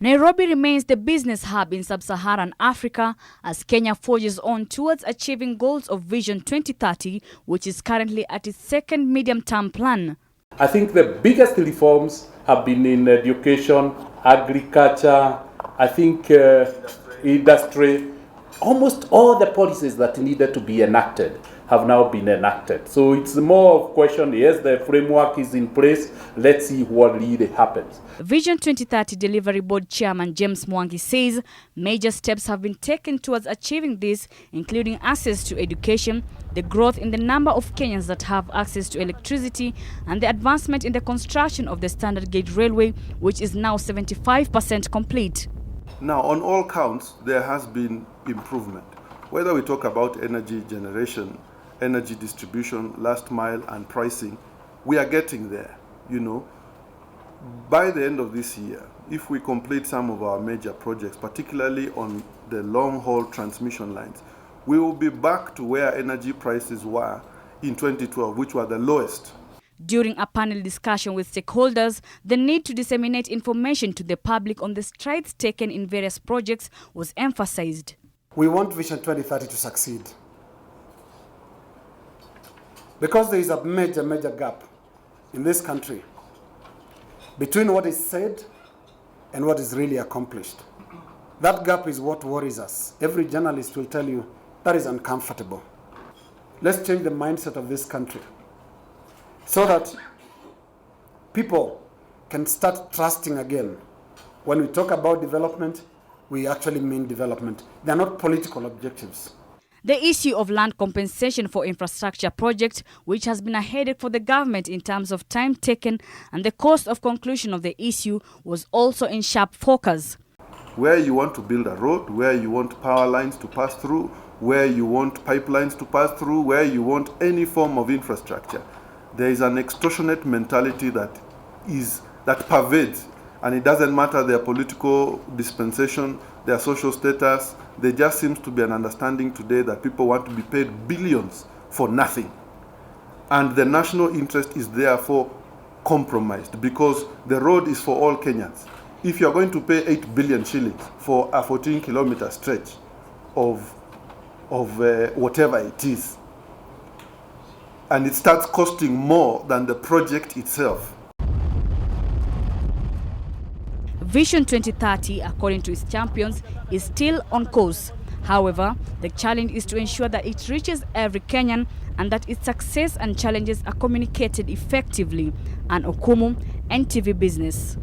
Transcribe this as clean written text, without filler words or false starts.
Nairobi remains the business hub in sub-Saharan Africa as Kenya forges on towards achieving goals of Vision 2030, which is currently at its second medium-term plan. I think the biggest reforms have been in education, agriculture, I think industry. Almost all the policies that needed to be enacted have now been enacted. So it's more of a question, yes, the framework is in place, let's see what really happens. Vision 2030 Delivery Board Chairman James Mwangi says major steps have been taken towards achieving this, including access to education, the growth in the number of Kenyans that have access to electricity, and the advancement in the construction of the standard gauge railway, which is now 75% complete. Now, on all counts, there has been improvement. Whether we talk about energy generation, energy distribution, last mile, and pricing, we are getting there, you know. By the end of this year, if we complete some of our major projects, particularly on the long-haul transmission lines, we will be back to where energy prices were in 2012, which were the lowest. During a panel discussion with stakeholders, the need to disseminate information to the public on the strides taken in various projects was emphasized. We want Vision 2030 to succeed because there is a major gap in this country between what is said and what is really accomplished. That gap is what worries us. Every journalist will tell you that is uncomfortable. Let's change the mindset of this country so that people can start trusting again. When we talk about development, we actually mean development. They are not political objectives. The issue of land compensation for infrastructure projects, which has been a headache for the government in terms of time taken and the cost of conclusion of the issue, was also in sharp focus. Where you want to build a road, where you want power lines to pass through, where you want pipelines to pass through, where you want any form of infrastructure, there is an extortionate mentality that pervades, and it doesn't matter their political dispensation, their social status. There just seems to be an understanding today that people want to be paid billions for nothing. And the national interest is therefore compromised because the road is for all Kenyans. If you're going to pay 8 billion shillings for a 14-kilometer stretch of whatever it is, and it starts costing more than the project itself. Vision 2030, according to its champions, is still on course. However, the challenge is to ensure that it reaches every Kenyan and that its success and challenges are communicated effectively. And Okumu, NTV Business.